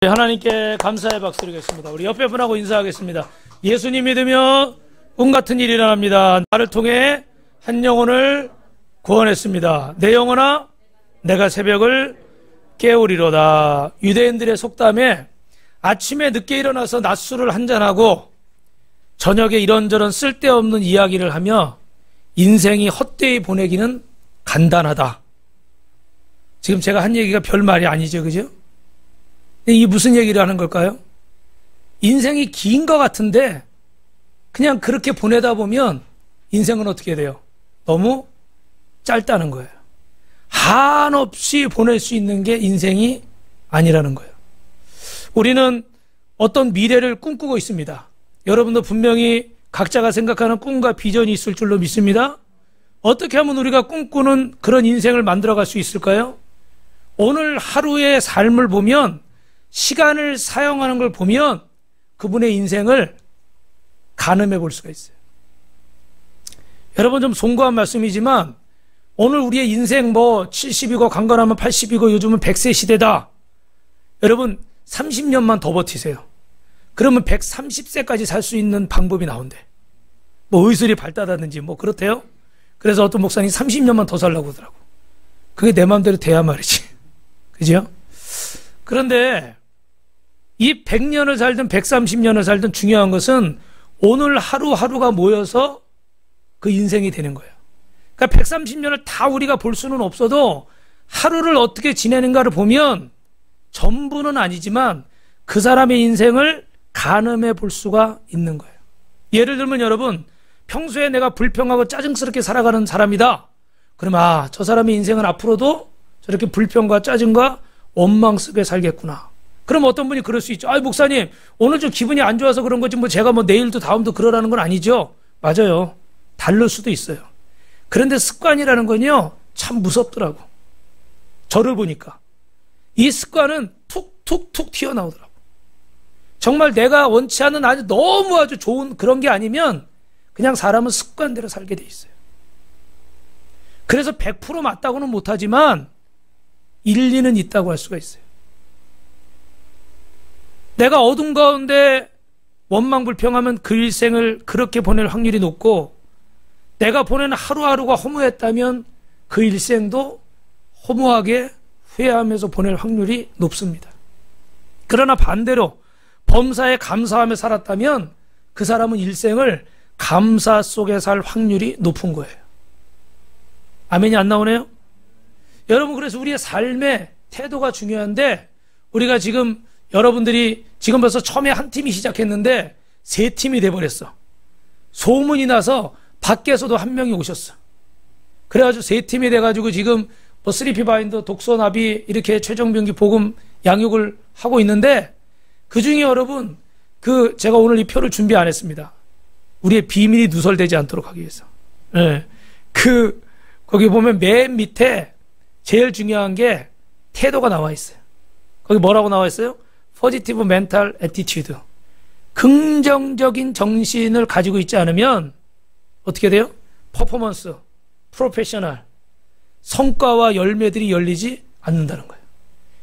하나님께 감사의 박수 드리겠습니다. 우리 옆에 분하고 인사하겠습니다. 예수님 믿으며 꿈 같은 일이 일어납니다. 나를 통해 한 영혼을 구원했습니다. 내 영혼아 내가 새벽을 깨우리로다. 유대인들의 속담에 아침에 늦게 일어나서 낮술을 한잔하고 저녁에 이런저런 쓸데없는 이야기를 하며 인생이 헛되이 보내기는 간단하다. 지금 제가 한 얘기가 별 말이 아니죠, 그죠? 이게 무슨 얘기를 하는 걸까요? 인생이 긴 것 같은데 그냥 그렇게 보내다 보면 인생은 어떻게 돼요? 너무 짧다는 거예요. 한없이 보낼 수 있는 게 인생이 아니라는 거예요. 우리는 어떤 미래를 꿈꾸고 있습니다. 여러분도 분명히 각자가 생각하는 꿈과 비전이 있을 줄로 믿습니다. 어떻게 하면 우리가 꿈꾸는 그런 인생을 만들어갈 수 있을까요? 오늘 하루의 삶을 보면, 시간을 사용하는 걸 보면 그분의 인생을 가늠해 볼 수가 있어요. 여러분, 좀 송구한 말씀이지만 오늘 우리의 인생 70이고 강건하면 80이고 요즘은 100세 시대다. 여러분 30년만 더 버티세요. 그러면 130세까지 살 수 있는 방법이 나온대. 의술이 발달하든지 그렇대요. 그래서 어떤 목사님이 30년만 더 살라고 하더라고. 그게 내 마음대로 돼야 말이지. 그죠? 그런데 이 100년을 살든 130년을 살든 중요한 것은 오늘 하루하루가 모여서 그 인생이 되는 거예요. 그러니까 130년을 다 우리가 볼 수는 없어도 하루를 어떻게 지내는가를 보면 전부는 아니지만 그 사람의 인생을 가늠해 볼 수가 있는 거예요. 예를 들면 여러분, 평소에 내가 불평하고 짜증스럽게 살아가는 사람이다. 그러면 저 사람의 인생은 앞으로도 저렇게 불평과 짜증과 원망 속에 살겠구나. 그럼 어떤 분이 그럴 수 있죠. 목사님 오늘 좀 기분이 안 좋아서 그런 거지 제가 내일도 다음도 그러라는 건 아니죠. 맞아요. 다를 수도 있어요. 그런데 습관이라는 건요 참 무섭더라고. 저를 보니까 이 습관은 툭툭툭 튀어나오더라고. 정말 내가 원치 않는 아주 좋은 그런 게 아니면 그냥 사람은 습관대로 살게 돼 있어요. 그래서 100% 맞다고는 못하지만 일리는 있다고 할 수가 있어요. 내가 어둠 가운데 원망불평하면 그 일생을 그렇게 보낼 확률이 높고, 내가 보내는 하루하루가 허무했다면 그 일생도 허무하게 후회하면서 보낼 확률이 높습니다. 그러나 반대로 범사에 감사하며 살았다면 그 사람은 일생을 감사 속에 살 확률이 높은 거예요. 아멘이 안 나오네요? 여러분, 그래서 우리의 삶의 태도가 중요한데, 우리가 여러분들이 지금 벌써 처음에 한 팀이 시작했는데 세 팀이 돼버렸어. 소문이 나서 밖에서도 한 명이 오셨어. 그래가지고 세 팀이 돼가지고 지금 3P 바인더, 독서 나비 이렇게 최종병기 복음 양육을 하고 있는데, 그 중에 여러분 제가 오늘 이 표를 준비 안 했습니다. 우리의 비밀이 누설되지 않도록 하기 위해서. 네. 거기 보면 맨 밑에 제일 중요한 게 태도가 나와 있어요. 거기 뭐라고 나와 있어요? Positive Mental Attitude. 긍정적인 정신을 가지고 있지 않으면 어떻게 돼요? 퍼포먼스, 프로페셔널, 성과와 열매들이 열리지 않는다는 거예요.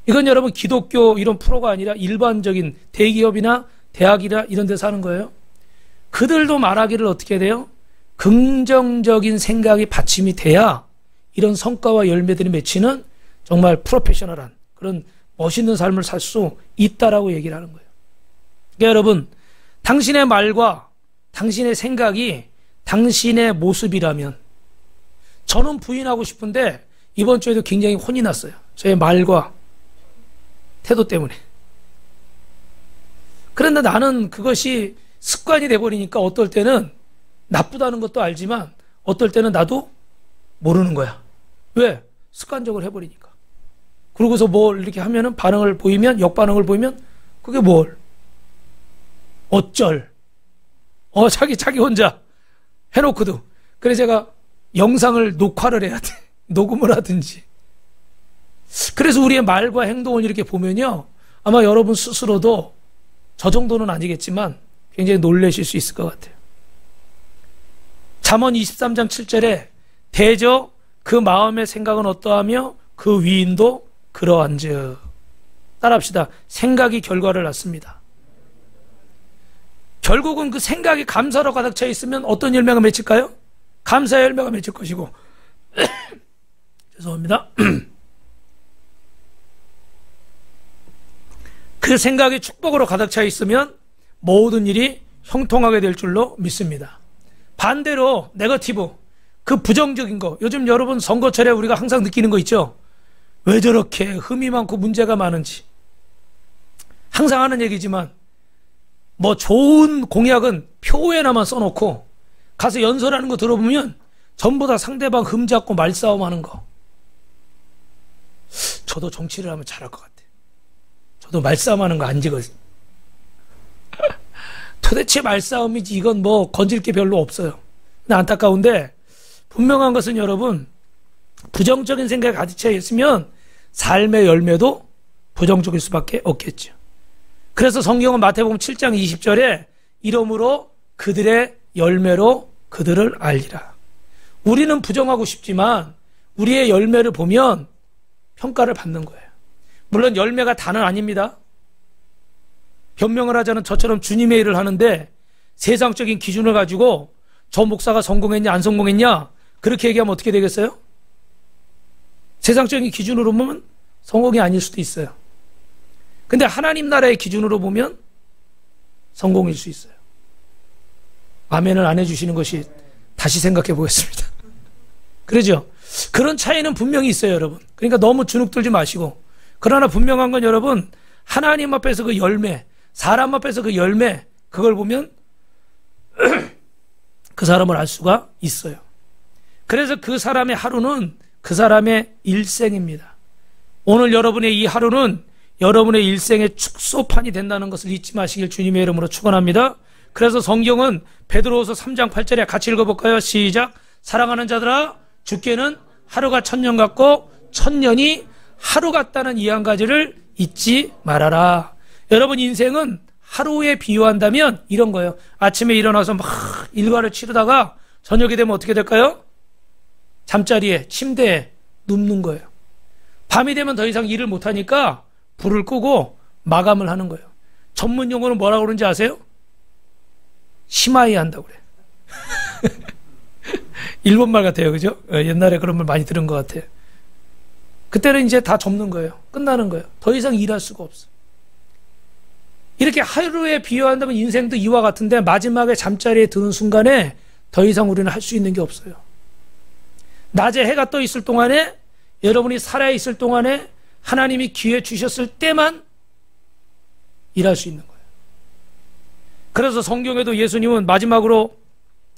이건 여러분 기독교 이런 프로가 아니라 일반적인 대기업이나 대학이나 이런 데서 하는 거예요. 그들도 말하기를 어떻게 돼요? 긍정적인 생각이 받침이 돼야 이런 성과와 열매들이 맺히는 정말 프로페셔널한 그런 멋있는 삶을 살 수 있다라고 얘기를 하는 거예요. 그러니까 여러분, 당신의 말과 당신의 생각이 당신의 모습이라면, 저는 부인하고 싶은데 이번 주에도 굉장히 혼이 났어요. 저의 말과 태도 때문에. 그런데 나는 그것이 습관이 돼버리니까 어떨 때는 나쁘다는 것도 알지만 어떨 때는 나도 모르는 거야. 왜? 습관적으로 해버리니까. 그러고서 이렇게 하면은 반응을 보이면, 역반응을 보이면 그게 어쩔. 자기 혼자 해놓고도. 그래서 제가 영상을 녹화를 해야 돼. 녹음을 하든지. 그래서 우리의 말과 행동을 이렇게 보면요, 아마 여러분 스스로도 저 정도는 아니겠지만 굉장히 놀라실 수 있을 것 같아요. 잠언 23장 7절에 대저 그 마음의 생각은 어떠하며 그 위인도 그러한즉. 따라합시다. 생각이 결과를 낳습니다. 결국은 그 생각이 감사로 가득 차 있으면 어떤 열매가 맺힐까요? 감사의 열매가 맺힐 것이고 죄송합니다. 그 생각이 축복으로 가득 차 있으면 모든 일이 형통하게 될 줄로 믿습니다. 반대로 네거티브, 그 부정적인 거, 요즘 여러분 선거철에 우리가 항상 느끼는 거 있죠? 왜 저렇게 흠이 많고 문제가 많은지. 항상 하는 얘기지만 뭐 좋은 공약은 표에나만 써놓고 가서 연설하는 거 들어보면 전부 다 상대방 흠 잡고 말싸움하는 거. 저도 정치를 하면 잘할 것 같아요. 저도 말싸움하는 거 안 지거든요. 도대체 말싸움이지 이건 뭐 건질 게 별로 없어요. 근데 안타까운데 분명한 것은 여러분, 부정적인 생각이 가득 차 있으면 삶의 열매도 부정적일 수밖에 없겠죠. 그래서 성경은 마태복음 7장 20절에 이러므로 그들의 열매로 그들을 알리라. 우리는 부정하고 싶지만 우리의 열매를 보면 평가를 받는 거예요. 물론 열매가 다는 아닙니다. 변명을 하자는 저처럼 주님의 일을 하는데 세상적인 기준을 가지고 저 목사가 성공했냐 안 성공했냐 그렇게 얘기하면 어떻게 되겠어요? 세상적인 기준으로 보면 성공이 아닐 수도 있어요. 근데 하나님 나라의 기준으로 보면 성공일 수 있어요. 아멘을 안 해주시는 것이 다시 생각해 보겠습니다. 그러죠? 그런 차이는 분명히 있어요, 여러분. 그러니까 너무 주눅들지 마시고. 그러나 분명한 건 여러분, 하나님 앞에서 그 열매, 사람 앞에서 그 열매, 그걸 보면 그 사람을 알 수가 있어요. 그래서 그 사람의 하루는 그 사람의 일생입니다. 오늘 여러분의 이 하루는 여러분의 일생의 축소판이 된다는 것을 잊지 마시길 주님의 이름으로 축원합니다. 그래서 성경은 베드로후서 3장 8절에 같이 읽어볼까요? 시작. 사랑하는 자들아, 주께는 하루가 1000년 같고 1000년이 하루 같다는 이 한 가지를 잊지 말아라. 여러분 인생은 하루에 비유한다면 이런 거예요. 아침에 일어나서 막 일과를 치르다가 저녁이 되면 어떻게 될까요? 잠자리에 침대에 눕는 거예요. 밤이 되면 더 이상 일을 못하니까 불을 끄고 마감을 하는 거예요. 전문 용어는 뭐라고 그러는지 아세요? 시마이 한다고 그래. 일본말 같아요. 그죠? 옛날에 그런 말 많이 들은 것 같아요. 그때는 이제 다 접는 거예요. 끝나는 거예요. 더 이상 일할 수가 없어. 이렇게 하루에 비유한다면 인생도 이와 같은데 마지막에 잠자리에 드는 순간에 더 이상 우리는 할 수 있는 게 없어요. 낮에 해가 떠 있을 동안에 여러분이 살아있을 동안에 하나님이 기회 주셨을 때만 일할 수 있는 거예요. 그래서 성경에도 예수님은 마지막으로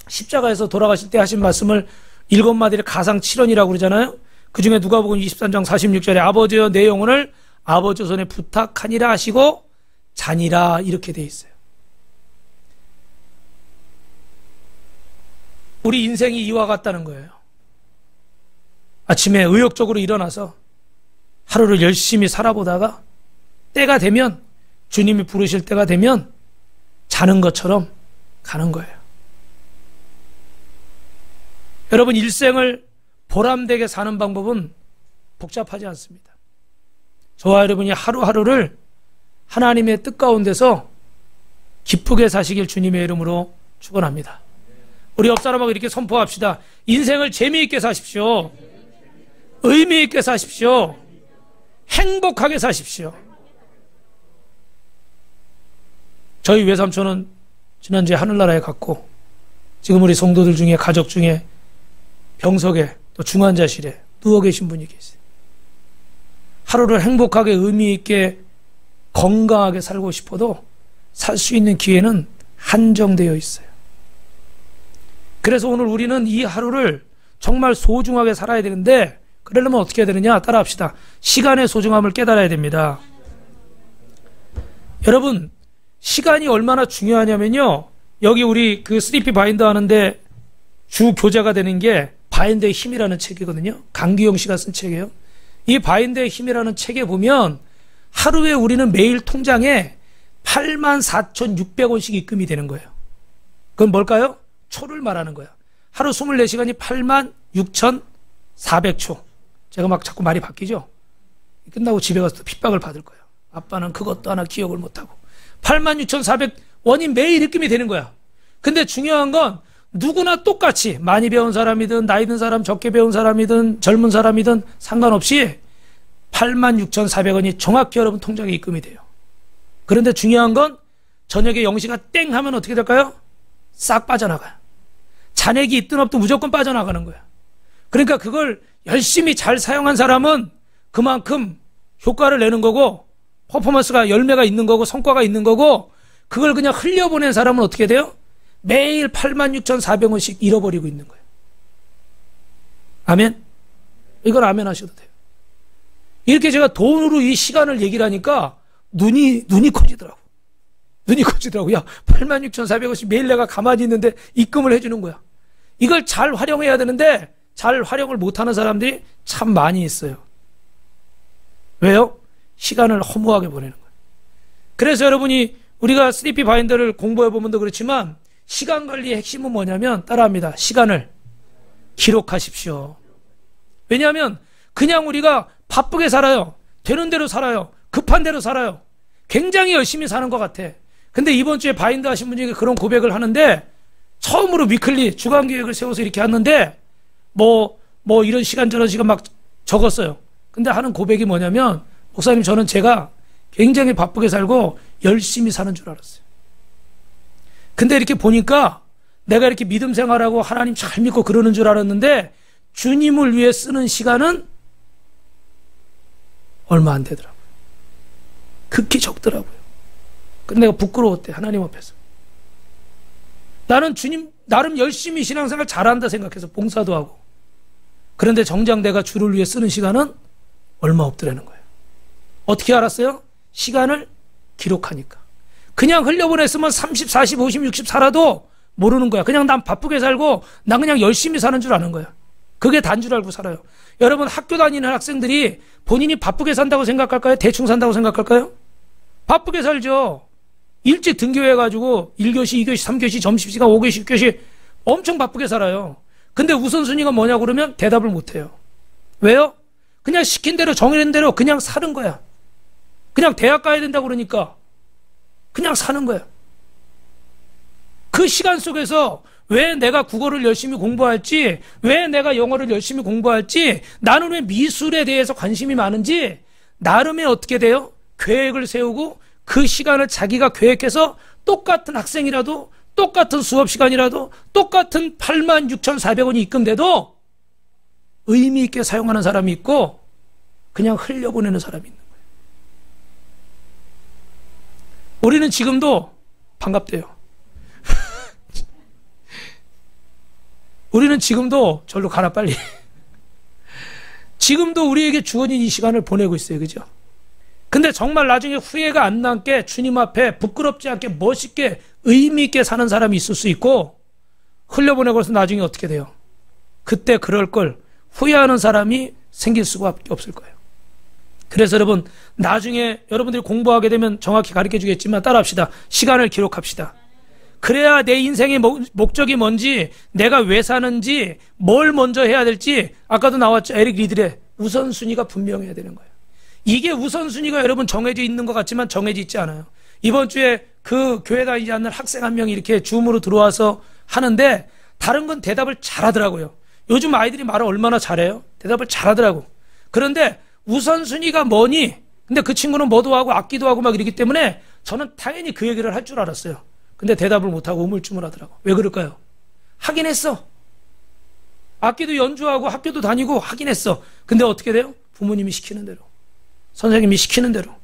십자가에서 돌아가실 때 하신 말씀을 7마디를 가상 7원이라고 그러잖아요. 그 중에 누가복음 23장 46절에 아버지여 내 영혼을 아버지 손에 부탁하니라 하시고 자니라 이렇게 돼 있어요. 우리 인생이 이와 같다는 거예요. 아침에 의욕적으로 일어나서 하루를 열심히 살아보다가 때가 되면 주님이 부르실 때가 되면 자는 것처럼 가는 거예요. 여러분 일생을 보람되게 사는 방법은 복잡하지 않습니다. 저와 여러분이 하루하루를 하나님의 뜻 가운데서 기쁘게 사시길 주님의 이름으로 축원합니다. 우리 옆 사람하고 이렇게 선포합시다. 인생을 재미있게 사십시오. 의미있게 사십시오. 행복하게 사십시오. 저희 외삼촌은 지난주에 하늘나라에 갔고 지금 우리 성도들 중에 가족 중에 병석에 또 중환자실에 누워 계신 분이 계세요. 하루를 행복하게 의미있게 건강하게 살고 싶어도 살 수 있는 기회는 한정되어 있어요. 그래서 오늘 우리는 이 하루를 정말 소중하게 살아야 되는데 그러려면 어떻게 해야 되느냐? 따라합시다. 시간의 소중함을 깨달아야 됩니다. 여러분 시간이 얼마나 중요하냐면요. 여기 우리 그 3P 바인더 하는데 주 교재가 되는 게 바인더의 힘이라는 책이거든요. 강규영 씨가 쓴 책이에요. 이 바인더의 힘이라는 책에 보면 하루에 우리는 매일 통장에 84,600원씩 입금이 되는 거예요. 그건 뭘까요? 초를 말하는 거야. 하루 24시간이 86,400초. 제가 막 자꾸 말이 바뀌죠? 끝나고 집에 가서 또 핍박을 받을 거예요. 아빠는 그것도 하나 기억을 못하고. 86,400원이 매일 입금이 되는 거야. 근데 중요한 건 누구나 똑같이 많이 배운 사람이든 나이 든 사람, 적게 배운 사람이든 젊은 사람이든 상관없이 86,400원이 정확히 여러분 통장에 입금이 돼요. 그런데 중요한 건 저녁에 0시가 땡 하면 어떻게 될까요? 싹 빠져나가요. 잔액이 있든 없든 무조건 빠져나가는 거야. 그러니까 그걸 열심히 잘 사용한 사람은 그만큼 효과를 내는 거고 퍼포먼스가 열매가 있는 거고 성과가 있는 거고, 그걸 그냥 흘려보낸 사람은 어떻게 돼요? 매일 86,400원씩 잃어버리고 있는 거예요. 아멘? 이건 아멘 하셔도 돼요. 이렇게 제가 돈으로 이 시간을 얘기를 하니까 눈이 커지더라고. 눈이 커지더라고. 야, 86,400원씩 매일 내가 가만히 있는데 입금을 해주는 거야. 이걸 잘 활용해야 되는데 잘 활용을 못하는 사람들이 참 많이 있어요. 왜요? 시간을 허무하게 보내는 거예요. 그래서 여러분이 우리가 3P 바인더를 공부해보면도 그렇지만 시간 관리의 핵심은 뭐냐면 따라합니다. 시간을 기록하십시오. 왜냐하면 그냥 우리가 바쁘게 살아요. 되는 대로 살아요. 급한 대로 살아요. 굉장히 열심히 사는 것 같아. 근데 이번 주에 바인더 하신 분 중에 그런 고백을 하는데, 처음으로 위클리 주간 계획을 세워서 이렇게 하는데 뭐 이런 시간 저런 시간 막 적었어요. 근데 하는 고백이 뭐냐면, 목사님 저는 제가 굉장히 바쁘게 살고 열심히 사는 줄 알았어요. 근데 이렇게 보니까 내가 이렇게 믿음 생활하고 하나님 잘 믿고 그러는 줄 알았는데 주님을 위해 쓰는 시간은 얼마 안 되더라고요. 극히 적더라고요. 근데 내가 부끄러웠대, 하나님 앞에서. 나는 주님 나름 열심히 신앙생활 잘한다 생각해서 봉사도 하고, 그런데 정작 내가 주를 위해 쓰는 시간은 얼마 없더라는 거예요. 어떻게 알았어요? 시간을 기록하니까. 그냥 흘려보냈으면 30, 40, 50, 60 살아도 모르는 거야. 그냥 난 바쁘게 살고 난 그냥 열심히 사는 줄 아는 거야. 그게 단 줄 알고 살아요. 여러분, 학교 다니는 학생들이 본인이 바쁘게 산다고 생각할까요? 대충 산다고 생각할까요? 바쁘게 살죠. 일찍 등교해가지고 1교시, 2교시, 3교시, 점심시간 5교시, 6교시 엄청 바쁘게 살아요. 근데 우선순위가 뭐냐고 그러면 대답을 못해요. 왜요? 그냥 시킨 대로 정해진 대로 그냥 사는 거야. 그냥 대학 가야 된다고 그러니까 그냥 사는 거야. 그 시간 속에서 왜 내가 국어를 열심히 공부할지, 왜 내가 영어를 열심히 공부할지, 나는 왜 미술에 대해서 관심이 많은지 나름의 어떻게 돼요? 계획을 세우고 그 시간을 자기가 계획해서 똑같은 학생이라도 똑같은 수업 시간이라도 똑같은 86,400원이 입금돼도 의미 있게 사용하는 사람이 있고 그냥 흘려보내는 사람이 있는 거예요. 우리는 지금도 반갑대요. 우리는 지금도 절로 가라 빨리. 지금도 우리에게 주어진 이 시간을 보내고 있어요. 그죠? 근데 정말 나중에 후회가 안 남게 주님 앞에 부끄럽지 않게 멋있게 의미 있게 사는 사람이 있을 수 있고, 흘려보내고서 나중에 어떻게 돼요? 그때 그럴 걸 후회하는 사람이 생길 수밖에 없을 거예요. 그래서 여러분, 나중에 여러분들이 공부하게 되면 정확히 가르쳐 주겠지만 따라합시다. 시간을 기록합시다. 그래야 내 인생의 목적이 뭔지, 내가 왜 사는지, 뭘 먼저 해야 될지, 아까도 나왔죠. 에릭 리들의 우선순위가 분명해야 되는 거예요. 이게 우선순위가 여러분 정해져 있는 것 같지만 정해져 있지 않아요. 이번 주에 그 교회 다니지 않는 학생 한 명이 이렇게 줌으로 들어와서 하는데 다른 건 대답을 잘하더라고요. 요즘 아이들이 말을 얼마나 잘해요? 대답을 잘하더라고. 그런데 우선순위가 뭐니? 근데 그 친구는 뭐도 하고 악기도 하고 막 이러기 때문에 저는 당연히 그 얘기를 할 줄 알았어요. 근데 대답을 못하고 우물쭈물하더라고. 왜 그럴까요? 하긴 했어. 악기도 연주하고 학교도 다니고 하긴 했어. 근데 어떻게 돼요? 부모님이 시키는 대로, 선생님이 시키는 대로.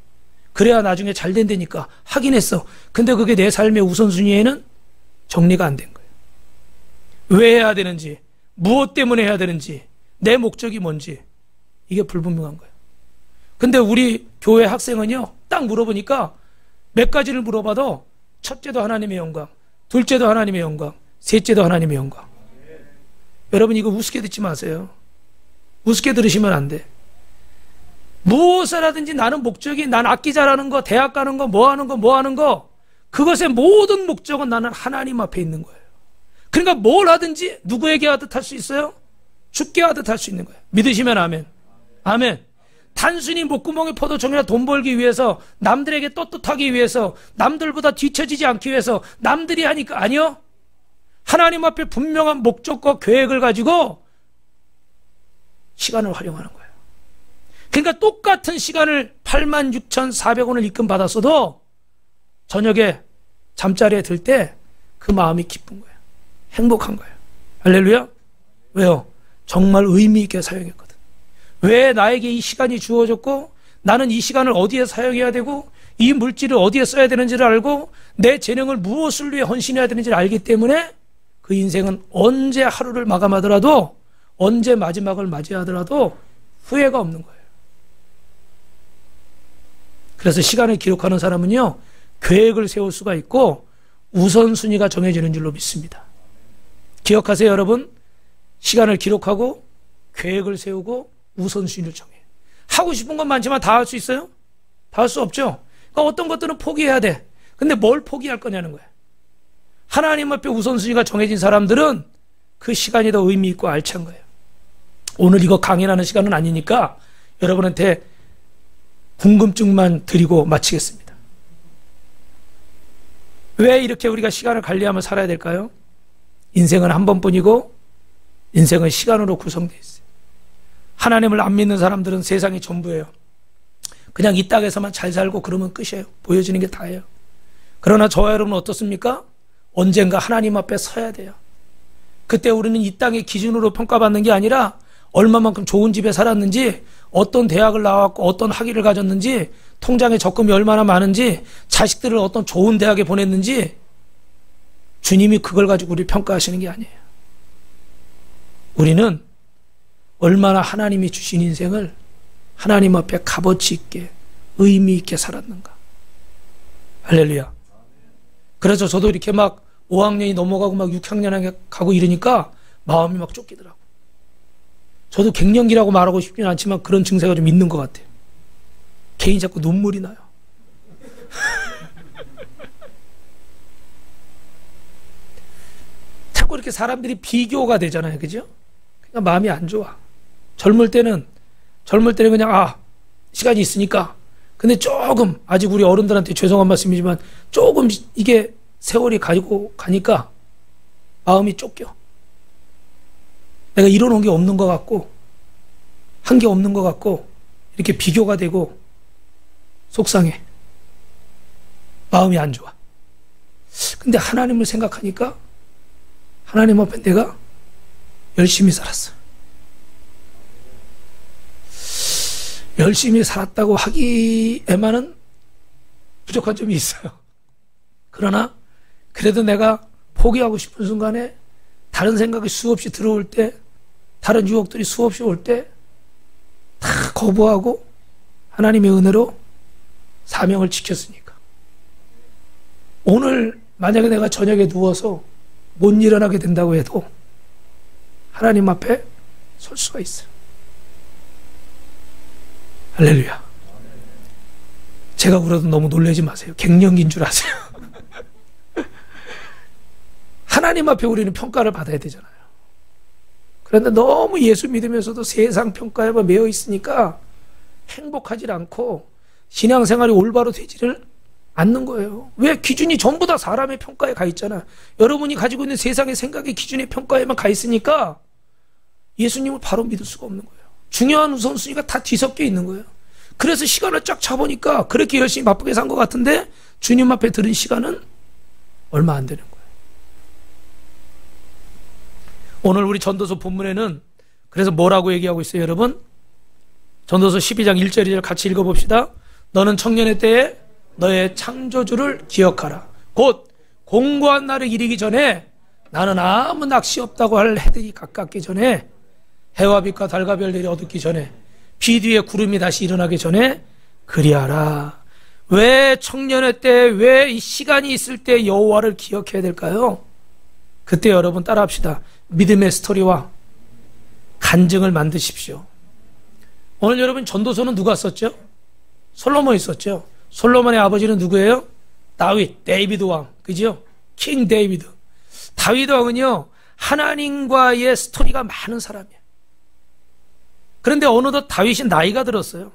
그래야 나중에 잘 된다니까 하긴 했어. 근데 그게 내 삶의 우선순위에는 정리가 안 된 거예요. 왜 해야 되는지, 무엇 때문에 해야 되는지, 내 목적이 뭔지 이게 불분명한 거예요. 근데 우리 교회 학생은요, 딱 물어보니까 몇 가지를 물어봐도 첫째도 하나님의 영광, 둘째도 하나님의 영광, 셋째도 하나님의 영광. 여러분, 이거 우습게 듣지 마세요. 우습게 들으시면 안 돼. 무엇을 하든지 나는 목적이, 난 악기 잘하는 거, 대학 가는 거, 뭐 하는 거, 그것의 모든 목적은 나는 하나님 앞에 있는 거예요. 그러니까 뭘 하든지 누구에게 하듯 할 수 있어요? 주께 하듯 할 수 있는 거예요. 믿으시면 아멘. 아멘. 단순히 목구멍에 포도청이나 돈 벌기 위해서, 남들에게 떳떳하기 위해서, 남들보다 뒤처지지 않기 위해서, 남들이 하니까, 아니요. 하나님 앞에 분명한 목적과 계획을 가지고 시간을 활용하는 거예요. 그러니까 똑같은 시간을 86,400원을 입금 받았어도 저녁에 잠자리에 들 때 그 마음이 기쁜 거예요. 행복한 거예요. 할렐루야. 왜요? 정말 의미 있게 사용했거든. 왜 나에게 이 시간이 주어졌고, 나는 이 시간을 어디에 사용해야 되고, 이 물질을 어디에 써야 되는지를 알고, 내 재능을 무엇을 위해 헌신해야 되는지를 알기 때문에 그 인생은 언제 하루를 마감하더라도, 언제 마지막을 맞이하더라도 후회가 없는 거예요. 그래서 시간을 기록하는 사람은요, 계획을 세울 수가 있고 우선순위가 정해지는 줄로 믿습니다. 기억하세요, 여러분. 시간을 기록하고 계획을 세우고 우선순위를 정해요. 하고 싶은 건 많지만 다 할 수 있어요? 다 할 수 없죠. 그러니까 어떤 것들은 포기해야 돼. 근데 뭘 포기할 거냐는 거예요. 하나님 앞에 우선순위가 정해진 사람들은 그 시간이 더 의미 있고 알찬 거예요. 오늘 이거 강연하는 시간은 아니니까 여러분한테 궁금증만 드리고 마치겠습니다. 왜 이렇게 우리가 시간을 관리하며 살아야 될까요? 인생은 한 번뿐이고 인생은 시간으로 구성되어 있어요. 하나님을 안 믿는 사람들은 세상이 전부예요. 그냥 이 땅에서만 잘 살고 그러면 끝이에요. 보여지는 게 다예요. 그러나 저와 여러분은 어떻습니까? 언젠가 하나님 앞에 서야 돼요. 그때 우리는 이 땅의 기준으로 평가받는 게 아니라 얼마만큼 좋은 집에 살았는지, 어떤 대학을 나왔고 어떤 학위를 가졌는지, 통장에 적금이 얼마나 많은지, 자식들을 어떤 좋은 대학에 보냈는지, 주님이 그걸 가지고 우리를 평가하시는 게 아니에요. 우리는 얼마나 하나님이 주신 인생을 하나님 앞에 값어치 있게 의미 있게 살았는가. 할렐루야. 그래서 저도 이렇게 막 5학년이 넘어가고 막 6학년에 가고 이러니까 마음이 막 쫓기더라고. 저도 갱년기라고 말하고 싶지는 않지만 그런 증세가 좀 있는 것 같아요. 괜히 자꾸 눈물이 나요. 자꾸 이렇게 사람들이 비교가 되잖아요. 그죠? 그냥 마음이 안 좋아. 젊을 때는 그냥 시간이 있으니까. 근데 조금, 아직 우리 어른들한테 죄송한 말씀이지만 조금 이게 세월이 가지고 가니까 마음이 쫓겨. 내가 이뤄놓은 게 없는 것 같고, 한 게 없는 것 같고, 이렇게 비교가 되고 속상해. 마음이 안 좋아. 근데 하나님을 생각하니까 하나님 앞에 내가 열심히 살았어. 열심히 살았다고 하기에만은 부족한 점이 있어요. 그러나 그래도 내가 포기하고 싶은 순간에 다른 생각이 수없이 들어올 때, 다른 유혹들이 수없이 올 때 다 거부하고 하나님의 은혜로 사명을 지켰으니까. 오늘 만약에 내가 저녁에 누워서 못 일어나게 된다고 해도 하나님 앞에 설 수가 있어요. 할렐루야. 제가 울어도 너무 놀라지 마세요. 갱년기인 줄 아세요. 하나님 앞에 우리는 평가를 받아야 되잖아요. 그런데 너무 예수 믿으면서도 세상 평가에 매여 있으니까 행복하지 않고 신앙생활이 올바로 되지를 않는 거예요. 왜? 기준이 전부 다 사람의 평가에 가 있잖아. 여러분이 가지고 있는 세상의 생각의 기준의 평가에만 가 있으니까 예수님을 바로 믿을 수가 없는 거예요. 중요한 우선순위가 다 뒤섞여 있는 거예요. 그래서 시간을 쫙 차보니까 그렇게 열심히 바쁘게 산 것 같은데 주님 앞에 들은 시간은 얼마 안 되는 거예요. 오늘 우리 전도서 본문에는 그래서 뭐라고 얘기하고 있어요, 여러분? 전도서 12장 1절 2절 같이 읽어봅시다. 너는 청년의 때에 너의 창조주를 기억하라. 곧 공고한 날을 이르기 전에 나는 아무 낚시 없다고 할 해들이 가깝기 전에, 해와 빛과 달과 별들이 어둡기 전에, 비 뒤에 구름이 다시 일어나기 전에 그리하라. 왜 청년의 때, 왜 이 시간이 있을 때 여호와를 기억해야 될까요? 그때 여러분 따라합시다. 믿음의 스토리와 간증을 만드십시오. 오늘 여러분 전도서는 누가 썼죠? 솔로몬이 썼죠. 솔로몬의 아버지는 누구예요? 다윗, 데이비드 왕. 그죠? 킹 데이비드. 다윗 왕은요, 하나님과의 스토리가 많은 사람이에요. 그런데 어느덧 다윗이 나이가 들었어요.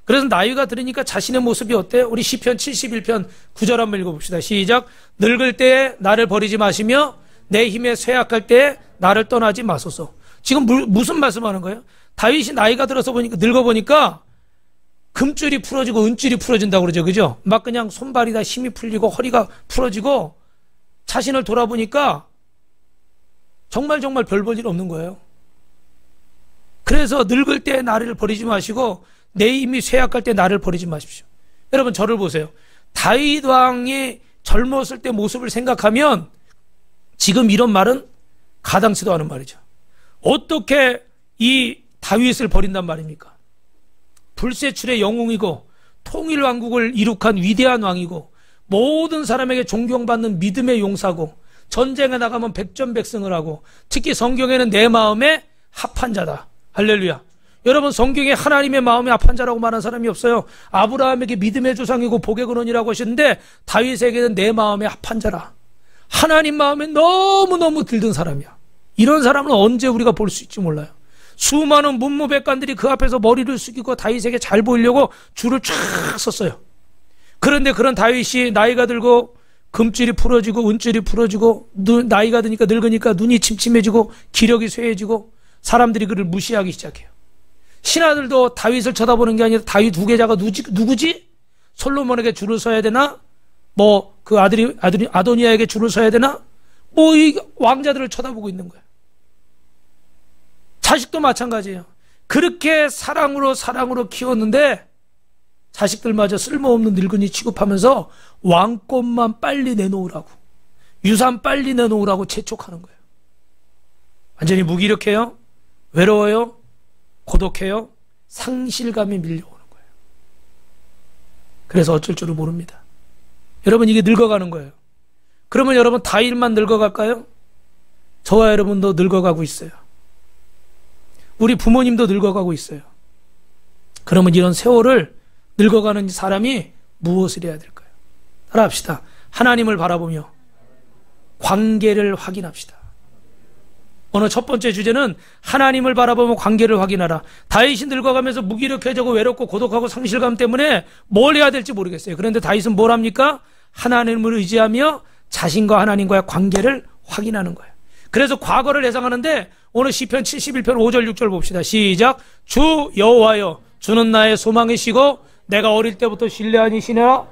그래서 나이가 들으니까 자신의 모습이 어때? 우리 시편 71편 9절 한번 읽어봅시다. 시작. 늙을 때에 나를 버리지 마시며 내 힘에 쇠약할 때에 나를 떠나지 마소서. 지금 무슨 말씀하는 거예요? 다윗이 나이가 들어서 보니까 늙어보니까 금줄이 풀어지고 은줄이 풀어진다고 그러죠. 그죠? 막 그냥 손발이 다 힘이 풀리고 허리가 풀어지고 자신을 돌아보니까 정말 별 볼 일 없는 거예요. 그래서 늙을 때 나를 버리지 마시고 내 힘이 쇠약할 때 나를 버리지 마십시오. 여러분 저를 보세요. 다윗 왕이 젊었을 때 모습을 생각하면 지금 이런 말은 가당치도 않은 말이죠. 어떻게 이 다윗을 버린단 말입니까? 불세출의 영웅이고 통일왕국을 이룩한 위대한 왕이고 모든 사람에게 존경받는 믿음의 용사고 전쟁에 나가면 백전백승을 하고 특히 성경에는 내 마음에 합한 자다. 할렐루야. 여러분 성경에 하나님의 마음에 합한 자라고 말한 사람이 없어요. 아브라함에게 믿음의 조상이고 복의 근원이라고 하셨는데 다윗에게는 내 마음에 합한 자라. 하나님 마음에 너무너무 들든 사람이야. 이런 사람은 언제 우리가 볼 수 있지 몰라요. 수많은 문무백관들이 그 앞에서 머리를 숙이고 다윗에게 잘 보이려고 줄을 쫙 섰어요. 그런데 그런 다윗이 나이가 들고 금줄이 풀어지고 은줄이 풀어지고 나이가 드니까 늙으니까 눈이 침침해지고 기력이 쇠해지고 사람들이 그를 무시하기 시작해요. 신하들도 다윗을 쳐다보는 게 아니라 다윗 후계자가 누구지? 솔로몬에게 줄을 서야 되나? 뭐 그 아들이 아도니아에게 줄을 서야 되나? 뭐 이 왕자들을 쳐다보고 있는 거예요. 자식도 마찬가지예요. 그렇게 사랑으로 키웠는데 자식들마저 쓸모없는 늙은이 취급하면서 왕권만 빨리 내놓으라고, 유산 빨리 내놓으라고 재촉하는 거예요. 완전히 무기력해요. 외로워요. 고독해요. 상실감이 밀려오는 거예요. 그래서 어쩔 줄을 모릅니다. 여러분 이게 늙어가는 거예요. 그러면 여러분 다윗만 늙어갈까요? 저와 여러분도 늙어가고 있어요. 우리 부모님도 늙어가고 있어요. 그러면 이런 세월을 늙어가는 사람이 무엇을 해야 될까요? 따라합시다. 하나님을 바라보며 관계를 확인합시다. 오늘 첫 번째 주제는 하나님을 바라보며 관계를 확인하라. 다윗이 늙어가면서 무기력해지고 외롭고 고독하고 상실감 때문에 뭘 해야 될지 모르겠어요. 그런데 다윗은 뭘 합니까? 하나님을 의지하며 자신과 하나님과의 관계를 확인하는 거예요. 그래서 과거를 예상하는데 오늘 시편 71편 5절 6절 봅시다. 시작. 주 여호와여, 주는 나의 소망이시고 내가 어릴 때부터 신뢰하니 신뢰라.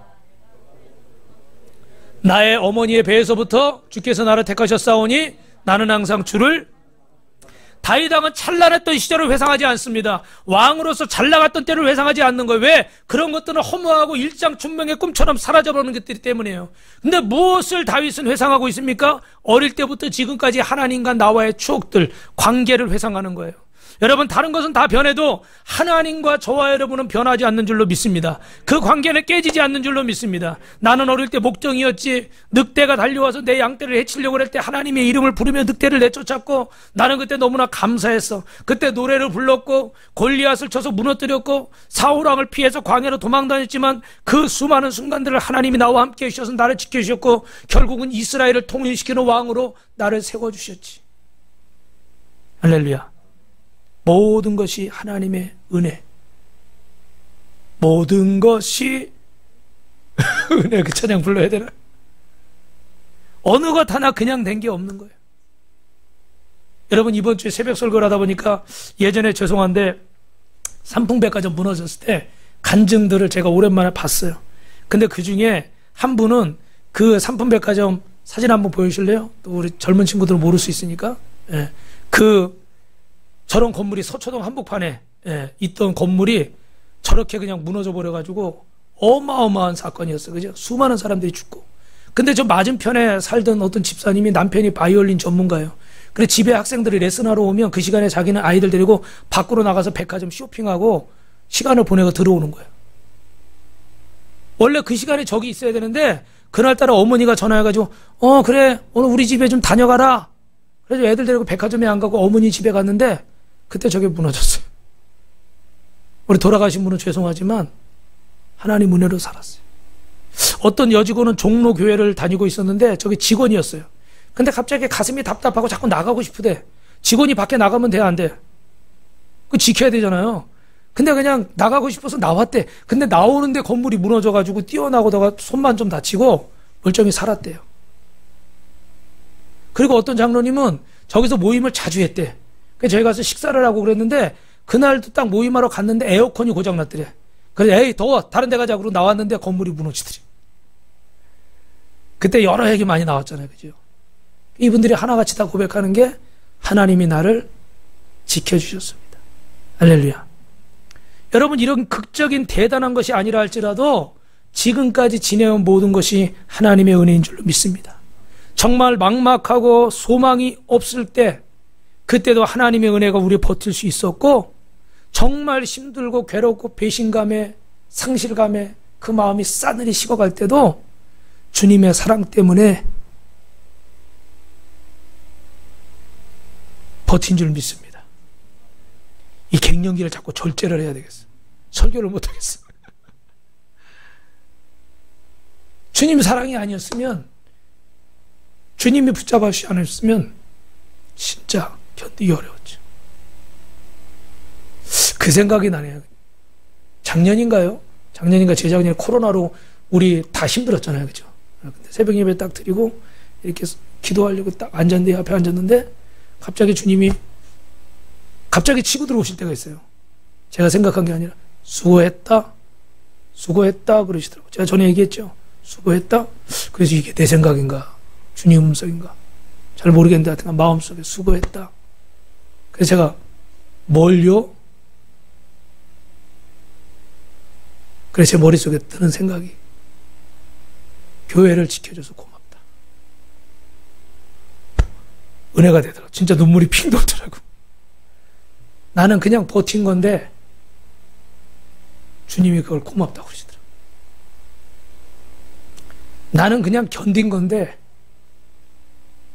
나의 어머니의 배에서부터 주께서 나를 택하셨사오니 나는 항상 주를. 다윗 왕은 찬란했던 시절을 회상하지 않습니다. 왕으로서 잘 나갔던 때를 회상하지 않는 거예요. 왜? 그런 것들은 허무하고 일장춘명의 꿈처럼 사라져버리는 것들 때문이에요. 근데 무엇을 다윗은 회상하고 있습니까? 어릴 때부터 지금까지 하나님과 나와의 추억들, 관계를 회상하는 거예요. 여러분 다른 것은 다 변해도 하나님과 저와 여러분은 변하지 않는 줄로 믿습니다. 그 관계는 깨지지 않는 줄로 믿습니다. 나는 어릴 때 목정이었지, 늑대가 달려와서 내 양떼를 해치려고 할 때 하나님의 이름을 부르며 늑대를 내쫓았고 나는 그때 너무나 감사했어. 그때 노래를 불렀고 골리앗을 쳐서 무너뜨렸고 사울왕을 피해서 광야로 도망다녔지만 그 수많은 순간들을 하나님이 나와 함께 해주셔서 나를 지켜주셨고 결국은 이스라엘을 통일시키는 왕으로 나를 세워주셨지. 할렐루야. 모든 것이 하나님의 은혜. 모든 것이 은혜. 그 찬양 불러야 되나? 어느 것 하나 그냥 된 게 없는 거예요. 여러분 이번 주에 새벽 설교를 하다 보니까 예전에 죄송한데 삼풍백화점 무너졌을 때 간증들을 제가 오랜만에 봤어요. 근데 그 중에 한 분은 그 삼풍백화점 사진 한번 보여주실래요? 또 우리 젊은 친구들은 모를 수 있으니까. 예. 저런 건물이 서초동 한복판에 있던 건물이 저렇게 그냥 무너져 버려가지고 어마어마한 사건이었어요. 그죠? 수많은 사람들이 죽고. 근데 저 맞은편에 살던 어떤 집사님이 남편이 바이올린 전문가예요. 그래 집에 학생들이 레슨하러 오면 그 시간에 자기는 아이들 데리고 밖으로 나가서 백화점 쇼핑하고 시간을 보내고 들어오는 거예요. 원래 그 시간에 저기 있어야 되는데 그날따라 어머니가 전화해가지고 그래 오늘 우리 집에 좀 다녀가라. 그래서 애들 데리고 백화점에 안 가고 어머니 집에 갔는데 그때 저게 무너졌어요. 우리 돌아가신 분은 죄송하지만 하나님 은혜로 살았어요. 어떤 여직원은 종로교회를 다니고 있었는데 저게 직원이었어요. 근데 갑자기 가슴이 답답하고 자꾸 나가고 싶으대. 직원이 밖에 나가면 돼, 안 돼? 그 지켜야 되잖아요. 근데 그냥 나가고 싶어서 나왔대. 근데 나오는데 건물이 무너져가지고 뛰어나고다가 손만 좀 다치고 멀쩡히 살았대요. 그리고 어떤 장로님은 저기서 모임을 자주 했대. 그래서 저희 가서 식사를 하고 그랬는데 그날도 딱 모임하러 갔는데 에어컨이 고장났더래. 그래서 에이 더워 다른 데 가자 그러고 나왔는데 건물이 무너지더래. 그때 여러 얘기 많이 나왔잖아요. 그죠? 이분들이 하나같이 다 고백하는 게 하나님이 나를 지켜주셨습니다. 할렐루야. 여러분 이런 극적인 대단한 것이 아니라 할지라도 지금까지 지내온 모든 것이 하나님의 은혜인 줄로 믿습니다. 정말 막막하고 소망이 없을 때 그때도 하나님의 은혜가 우리 버틸 수 있었고 정말 힘들고 괴롭고 배신감에 상실감에 그 마음이 싸늘히 식어갈 때도 주님의 사랑 때문에 버틴 줄 믿습니다. 이 갱년기를 자꾸 절제를 해야 되겠어. 설교를 못하겠어. 주님 사랑이 아니었으면 주님이 붙잡아 주지 않았으면 진짜 견디기 어려웠죠. 그 생각이 나네요. 작년인가 재작년에 코로나로 우리 다 힘들었잖아요. 그죠? 근데 새벽 예배 딱 드리고 이렇게 기도하려고 딱 앉았는데 앞에 앉았는데 갑자기 주님이 갑자기 치고 들어오실 때가 있어요. 제가 생각한 게 아니라 수고했다 그러시더라고요. 제가 전에 얘기했죠. 수고했다. 그래서 이게 내 생각인가 주님 음성인가 잘 모르겠는데 하여튼 마음속에 수고했다. 그래서 제가 뭘요? 그래서 제 머릿속에 드는 생각이 교회를 지켜줘서 고맙다. 은혜가 되더라고. 진짜 눈물이 핑 돌더라고. 나는 그냥 버틴 건데 주님이 그걸 고맙다고 그러시더라고. 나는 그냥 견딘 건데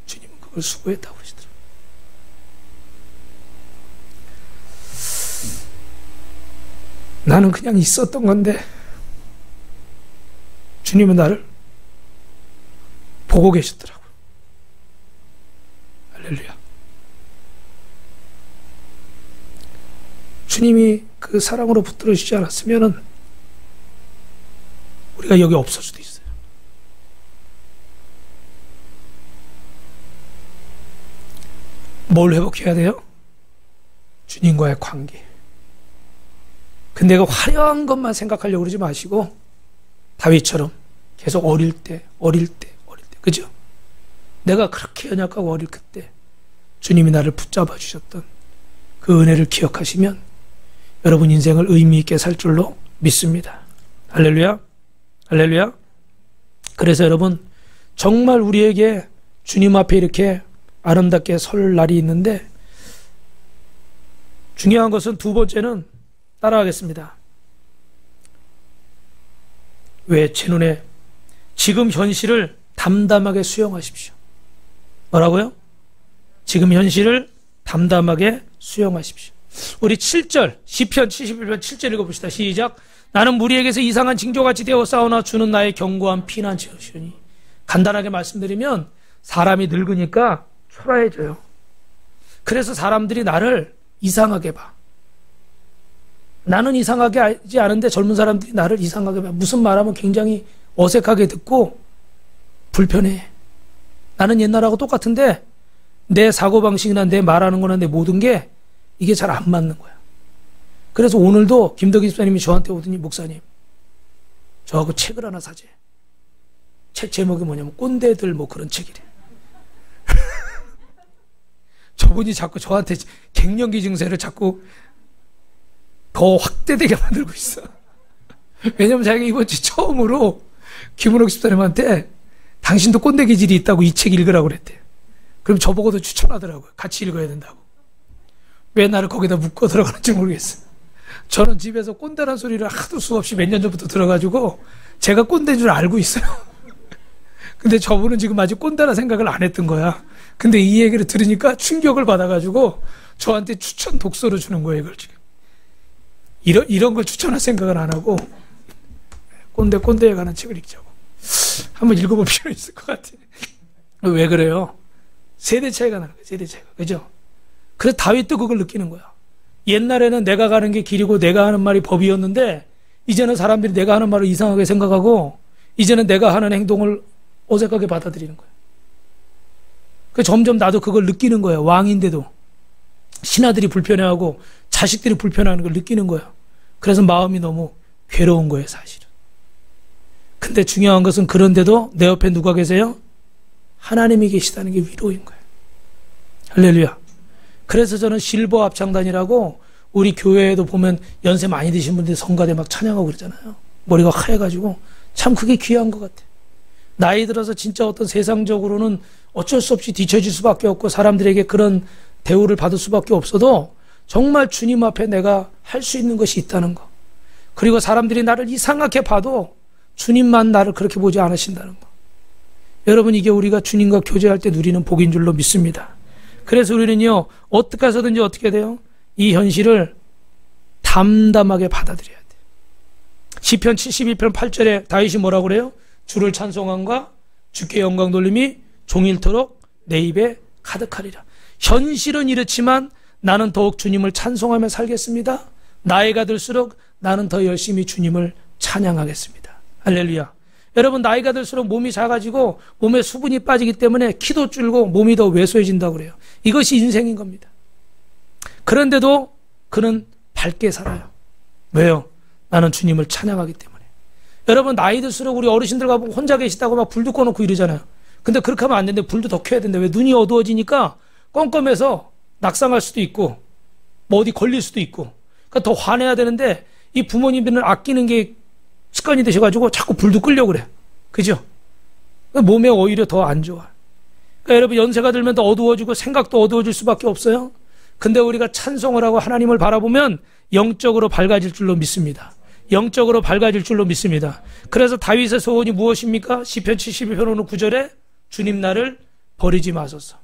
주님은 그걸 수고했다고 그러시더라고. 나는 그냥 있었던 건데 주님은 나를 보고 계셨더라고요. 할렐루야. 주님이 그 사랑으로 붙들어 주지 않았으면 우리가 여기 없을 수도 있어요. 뭘 회복해야 돼요? 주님과의 관계. 근데 그 화려한 것만 생각하려고 그러지 마시고 다윗처럼 계속 어릴 때 그죠? 내가 그렇게 연약하고 어릴 그때 주님이 나를 붙잡아 주셨던 그 은혜를 기억하시면 여러분 인생을 의미 있게 살 줄로 믿습니다. 할렐루야. 할렐루야. 그래서 여러분 정말 우리에게 주님 앞에 이렇게 아름답게 설 날이 있는데 중요한 것은 두 번째는 따라하겠습니다. 왜 제 눈에 지금 현실을 담담하게 수용하십시오. 뭐라고요? 지금 현실을 담담하게 수용하십시오. 우리 7절 시편 71편 7절 읽어봅시다. 시작. 나는 무리에게서 이상한 징조같이 되어 싸우나 주는 나의 견고한 피난처시오니. 간단하게 말씀드리면 사람이 늙으니까 초라해져요. 그래서 사람들이 나를 이상하게 봐. 나는 이상하게 하지 않은데 젊은 사람들이 나를 이상하게 봐. 무슨 말하면 굉장히 어색하게 듣고 불편해. 나는 옛날하고 똑같은데 내 사고방식이나 내 말하는 거나 내 모든 게 이게 잘 안 맞는 거야. 그래서 오늘도 김덕희 집사님이 저한테 오더니 목사님 저하고 책을 하나 사재. 책 제목이 뭐냐면 꼰대들 뭐 그런 책이래. 저분이 자꾸 저한테 갱년기 증세를 자꾸 더 확대되게 만들고 있어. 왜냐면 자기가 이번 주 처음으로 김은옥 집사님한테 당신도 꼰대 기질이 있다고 이 책 읽으라고 그랬대. 그럼 저보고도 추천하더라고요. 같이 읽어야 된다고. 왜 나를 거기다 묶어 들어가는지 모르겠어. 저는 집에서 꼰대란 소리를 하도 수없이 몇 년 전부터 들어가지고 제가 꼰대인 줄 알고 있어요. 근데 저분은 지금 아직 꼰대라 생각을 안 했던 거야. 근데 이 얘기를 들으니까 충격을 받아가지고 저한테 추천 독서를 주는 거예요. 이걸 지금. 이런 걸 추천할 생각을 안 하고 꼰대에 관한 책을 읽자고. 한번 읽어볼 필요 있을 것 같아. 왜 그래요? 세대 차이가 나는 거예요. 세대 차이가. 그죠? 그래서 다윗도 그걸 느끼는 거야. 옛날에는 내가 가는 게 길이고 내가 하는 말이 법이었는데 이제는 사람들이 내가 하는 말을 이상하게 생각하고 이제는 내가 하는 행동을 어색하게 받아들이는 거예요. 점점 나도 그걸 느끼는 거예요. 왕인데도 신하들이 불편해하고 자식들이 불편해하는 걸 느끼는 거예요. 그래서 마음이 너무 괴로운 거예요, 사실은. 근데 중요한 것은 그런데도 내 옆에 누가 계세요? 하나님이 계시다는 게 위로인 거예요. 할렐루야. 그래서 저는 실버 합창단이라고 우리 교회에도 보면 연세 많이 드신 분들이 성가대 막 찬양하고 그러잖아요. 머리가 하얘가지고 참 그게 귀한 것 같아요. 나이 들어서 진짜 어떤 세상적으로는 어쩔 수 없이 뒤처질 수밖에 없고 사람들에게 그런 대우를 받을 수밖에 없어도 정말 주님 앞에 내가 할 수 있는 것이 있다는 거. 그리고 사람들이 나를 이상하게 봐도 주님만 나를 그렇게 보지 않으신다는 거. 여러분, 이게 우리가 주님과 교제할 때 누리는 복인 줄로 믿습니다. 그래서 우리는요, 어떻게 해서든지 어떻게 돼요? 이 현실을 담담하게 받아들여야 돼요. 시편 72편 8절에 다윗이 뭐라고 그래요? 주를 찬송함과 주께 영광 돌림이 종일토록 내 입에 가득하리라. 현실은 이렇지만 나는 더욱 주님을 찬송하며 살겠습니다. 나이가 들수록 나는 더 열심히 주님을 찬양하겠습니다. 할렐루야. 여러분, 나이가 들수록 몸이 작아지고 몸에 수분이 빠지기 때문에 키도 줄고 몸이 더 왜소해진다고 그래요. 이것이 인생인 겁니다. 그런데도 그는 밝게 살아요. 왜요? 나는 주님을 찬양하기 때문에. 여러분, 나이 들수록 우리 어르신들 가보고 혼자 계시다고 막 불도 꺼놓고 이러잖아요. 근데 그렇게 하면 안 되는데 불도 더 켜야 되는데 왜? 눈이 어두워지니까 껌껌해서 낙상할 수도 있고 뭐 어디 걸릴 수도 있고, 그러니까 더 화내야 되는데 이 부모님들은 아끼는 게 습관이 되셔가지고 자꾸 불도 끄려고 그래. 그죠? 몸에 오히려 더 안 좋아. 그러니까 여러분, 연세가 들면 더 어두워지고 생각도 어두워질 수밖에 없어요. 근데 우리가 찬송을 하고 하나님을 바라보면 영적으로 밝아질 줄로 믿습니다. 영적으로 밝아질 줄로 믿습니다. 그래서 다윗의 소원이 무엇입니까? 시편 72편 9절에 주님 나를 버리지 마소서.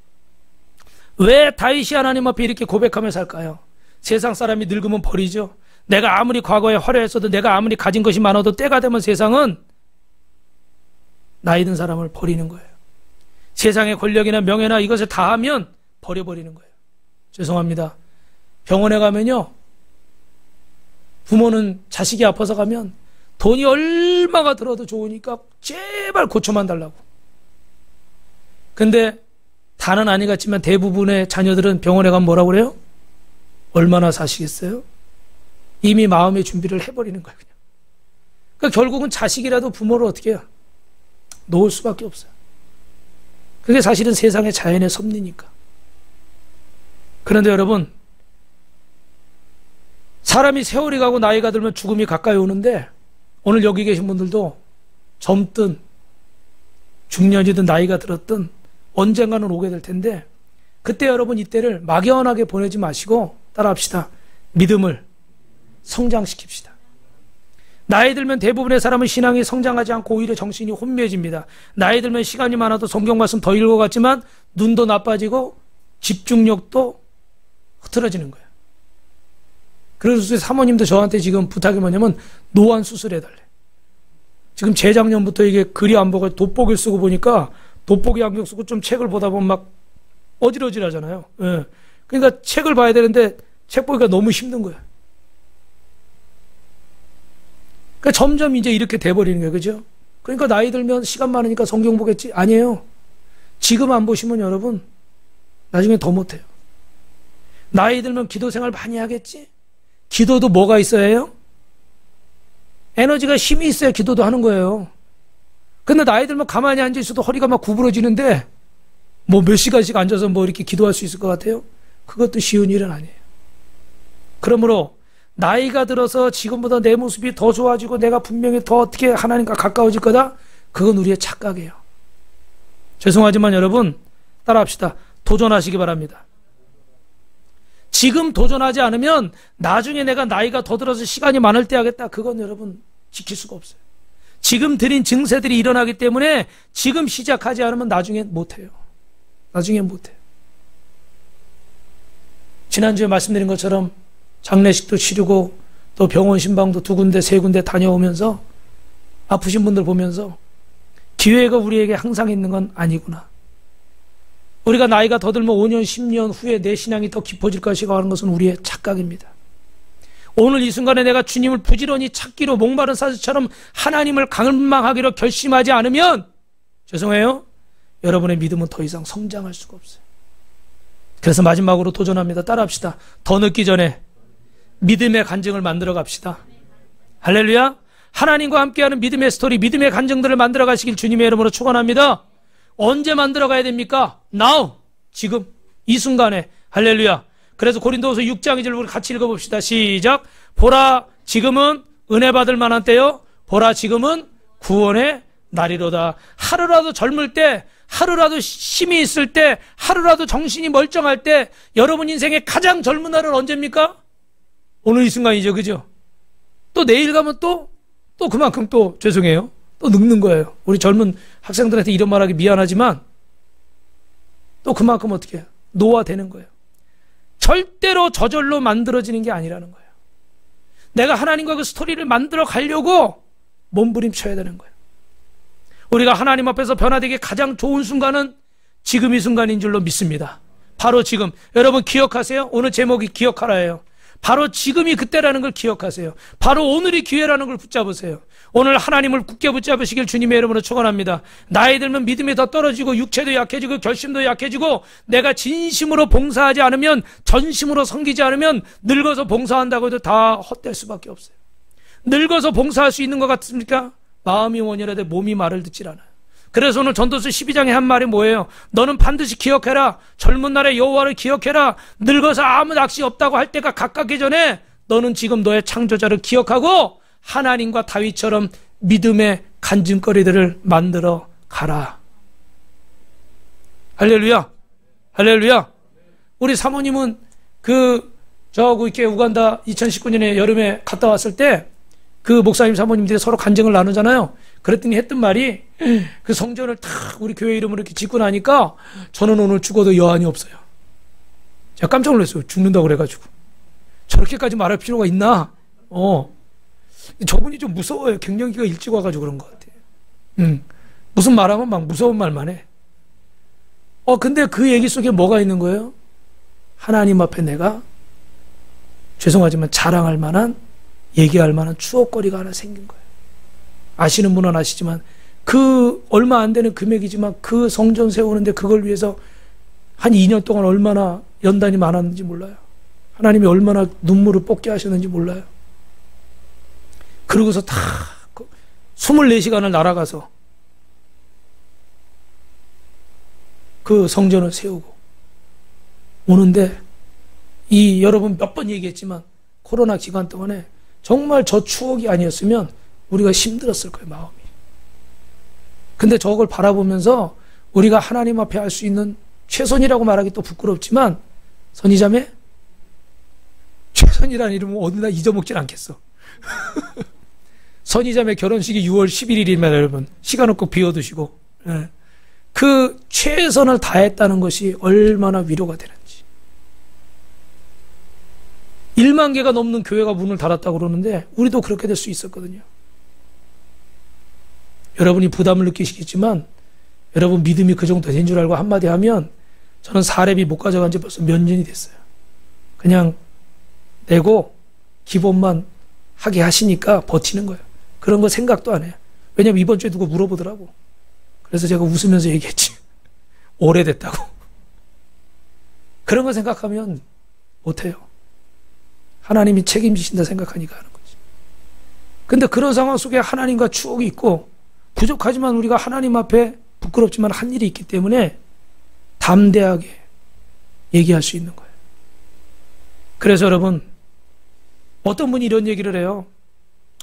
왜 다윗이 하나님 앞에 이렇게 고백하며 살까요? 세상 사람이 늙으면 버리죠. 내가 아무리 과거에 화려했어도, 내가 아무리 가진 것이 많아도 때가 되면 세상은 나이 든 사람을 버리는 거예요. 세상의 권력이나 명예나 이것을 다 하면 버려버리는 거예요. 죄송합니다. 병원에 가면요, 부모는 자식이 아파서 가면 돈이 얼마가 들어도 좋으니까 제발 고쳐만 달라고. 근데 다는 아니겠지만 대부분의 자녀들은 병원에 가면 뭐라고 그래요? 얼마나 사시겠어요? 이미 마음의 준비를 해버리는 거예요, 그냥. 그러니까 결국은 자식이라도 부모를 어떻게 해요? 놓을 수밖에 없어요. 그게 사실은 세상의 자연의 섭리니까. 그런데 여러분, 사람이 세월이 가고 나이가 들면 죽음이 가까이 오는데, 오늘 여기 계신 분들도 젊든 중년이든 나이가 들었든 언젠가는 오게 될 텐데, 그때 여러분 이때를 막연하게 보내지 마시고 따라합시다. 믿음을 성장시킵시다. 나이 들면 대부분의 사람은 신앙이 성장하지 않고 오히려 정신이 혼미해집니다. 나이 들면 시간이 많아도 성경 말씀 더 읽어갔지만 눈도 나빠지고 집중력도 흐트러지는 거예요. 그래서 사모님도 저한테 지금 부탁이 뭐냐면 노안 수술해달래. 지금 재작년부터 이게 글이 안 보고 돋보기를 쓰고 보니까, 돋보기 안경 쓰고 좀 책을 보다 보면 막 어질어질하잖아요. 예. 그러니까 책을 봐야 되는데 책 보기가 너무 힘든 거예요. 그러니까 점점 이제 이렇게 돼버리는 거예요. 그죠? 그러니까 나이 들면 시간 많으니까 성경 보겠지? 아니에요. 지금 안 보시면 여러분 나중에 더 못해요. 나이 들면 기도 생활 많이 하겠지? 기도도 뭐가 있어야 해요? 에너지가, 힘이 있어야 기도도 하는 거예요. 근데 나이 들면 가만히 앉아 있어도 허리가 막 구부러지는데 뭐 몇 시간씩 앉아서 뭐 이렇게 기도할 수 있을 것 같아요? 그것도 쉬운 일은 아니에요. 그러므로 나이가 들어서 지금보다 내 모습이 더 좋아지고 내가 분명히 더 어떻게 하나님과 가까워질 거다? 그건 우리의 착각이에요. 죄송하지만 여러분, 따라합시다. 도전하시기 바랍니다. 지금 도전하지 않으면 나중에 내가 나이가 더 들어서 시간이 많을 때 하겠다. 그건 여러분 지킬 수가 없어요. 지금 드린 증세들이 일어나기 때문에 지금 시작하지 않으면 나중에 못해요. 나중에 못해요. 지난주에 말씀드린 것처럼 장례식도 치르고 또 병원 신방도 2군데 3군데 다녀오면서 아프신 분들 보면서 기회가 우리에게 항상 있는 건 아니구나. 우리가 나이가 더 들면 5년 10년 후에 내 신앙이 더 깊어질 것이라고 하는 것은 우리의 착각입니다. 오늘 이 순간에 내가 주님을 부지런히 찾기로 목마른 사슴처럼 하나님을 갈망하기로 결심하지 않으면 죄송해요, 여러분의 믿음은 더 이상 성장할 수가 없어요. 그래서 마지막으로 도전합니다. 따라합시다. 더 늦기 전에 믿음의 간증을 만들어 갑시다. 할렐루야. 하나님과 함께하는 믿음의 스토리, 믿음의 간증들을 만들어 가시길 주님의 이름으로 축원합니다. 언제 만들어 가야 됩니까? Now, 지금, 이 순간에. 할렐루야. 그래서 고린도후서 6장 2절 우리 같이 읽어봅시다. 시작. 보라, 지금은 은혜 받을 만한 때요, 보라, 지금은 구원의 날이로다. 하루라도 젊을 때, 하루라도 힘이 있을 때, 하루라도 정신이 멀쩡할 때, 여러분 인생의 가장 젊은 날은 언제입니까? 오늘 이 순간이죠. 그죠? 또 내일 가면 또 그만큼 또 죄송해요, 또 늙는 거예요. 우리 젊은 학생들한테 이런 말하기 미안하지만 또 그만큼 어떻게 해요? 노화되는 거예요. 절대로 저절로 만들어지는 게 아니라는 거예요. 내가 하나님과 그 스토리를 만들어 가려고 몸부림쳐야 되는 거예요. 우리가 하나님 앞에서 변화되기 가장 좋은 순간은 지금 이 순간인 줄로 믿습니다. 바로 지금. 여러분 기억하세요? 오늘 제목이 기억하라예요. 바로 지금이 그때라는 걸 기억하세요. 바로 오늘이 기회라는 걸 붙잡으세요. 오늘 하나님을 굳게 붙잡으시길 주님의 이름으로 축원합니다. 나이 들면 믿음이 더 떨어지고 육체도 약해지고 결심도 약해지고 내가 진심으로 봉사하지 않으면, 전심으로 섬기지 않으면 늙어서 봉사한다고 해도 다 헛될 수밖에 없어요. 늙어서 봉사할 수 있는 것 같습니까? 마음이 원이라되 몸이 말을 듣질 않아요. 그래서 오늘 전도서 12장에 한 말이 뭐예요? 너는 반드시 기억해라. 젊은 날의 여호와를 기억해라. 늙어서 아무 낚시 없다고 할 때가 가깝기 전에 너는 지금 너의 창조자를 기억하고 하나님과 다윗처럼 믿음의 간증거리들을 만들어 가라. 할렐루야. 할렐루야. 우리 사모님은 이렇게 우간다 2019년에 여름에 갔다 왔을 때 그 목사님 사모님들이 서로 간증을 나누잖아요. 그랬더니 했던 말이, 그 성전을 탁 우리 교회 이름으로 이렇게 짓고 나니까 저는 오늘 죽어도 여한이 없어요. 제가 깜짝 놀랐어요. 죽는다고 그래가지고. 저렇게까지 말할 필요가 있나? 저분이 좀 무서워요. 갱년기가 일찍 와가지고 그런 것 같아요. 무슨 말하면 막 무서운 말만 해. 근데 그 얘기 속에 뭐가 있는 거예요? 하나님 앞에 내가 죄송하지만 자랑할 만한, 얘기할 만한 추억거리가 하나 생긴 거예요. 아시는 분은 아시지만 그 얼마 안 되는 금액이지만 그 성전 세우는데 그걸 위해서 한 2년 동안 얼마나 연단이 많았는지 몰라요. 하나님이 얼마나 눈물을 뽑게 하셨는지 몰라요. 그러고서 다 24시간을 날아가서 그 성전을 세우고 오는데, 여러분 몇 번 얘기했지만 코로나 기간 동안에 정말 저 추억이 아니었으면 우리가 힘들었을 거예요, 마음이. 근데 저걸 바라보면서 우리가 하나님 앞에 할 수 있는 최선이라고 말하기 또 부끄럽지만, 선이자매? 최선이라는 이름은 어디나 잊어먹진 않겠어. 선이자매 결혼식이 6월 11일이면 여러분, 시간을 꼭 비워두시고, 그 최선을 다했다는 것이 얼마나 위로가 되는지. 1만 개가 넘는 교회가 문을 닫았다고 그러는데 우리도 그렇게 될 수 있었거든요. 여러분이 부담을 느끼시겠지만 여러분 믿음이 그 정도 된 줄 알고 한마디 하면, 저는 사례비 못 가져간 지 벌써 몇 년이 됐어요. 그냥 내고 기본만 하게 하시니까 버티는 거예요. 그런 거 생각도 안 해요. 왜냐면 이번 주에 누가 물어보더라고. 그래서 제가 웃으면서 얘기했지. 오래됐다고. 그런 거 생각하면 못해요. 하나님이 책임지신다 생각하니까 하는 거지. 근데 그런 상황 속에 하나님과 추억이 있고, 부족하지만 우리가 하나님 앞에 부끄럽지만 한 일이 있기 때문에 담대하게 얘기할 수 있는 거예요. 그래서 여러분, 어떤 분이 이런 얘기를 해요.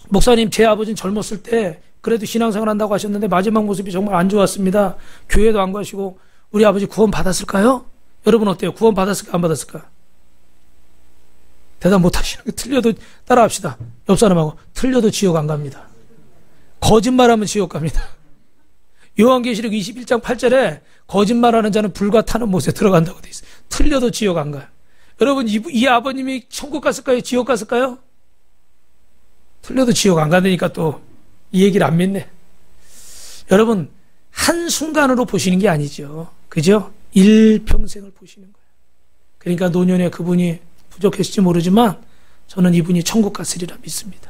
목사님, 제 아버지는 젊었을 때 그래도 신앙생활 한다고 하셨는데 마지막 모습이 정말 안 좋았습니다. 교회도 안 가시고. 우리 아버지 구원 받았을까요? 여러분 어때요? 구원 받았을까 안 받았을까? 대답 못 하시는 거. 틀려도 따라합시다. 옆 사람하고. 틀려도 지옥 안 갑니다. 거짓말하면 지옥 갑니다. 요한계시록 21장 8절에 거짓말하는 자는 불과 타는 못에 들어간다고 돼 있어요. 틀려도 지옥 안 가요. 여러분, 이 아버님이 천국 갔을까요? 지옥 갔을까요? 틀려도 지옥 안 간다니까 또 이 얘기를 안 믿네. 여러분, 한순간으로 보시는 게 아니죠. 그죠? 일평생을 보시는 거예요. 그러니까 노년에 그분이 부족했을지 모르지만 저는 이분이 천국 갔으리라 믿습니다.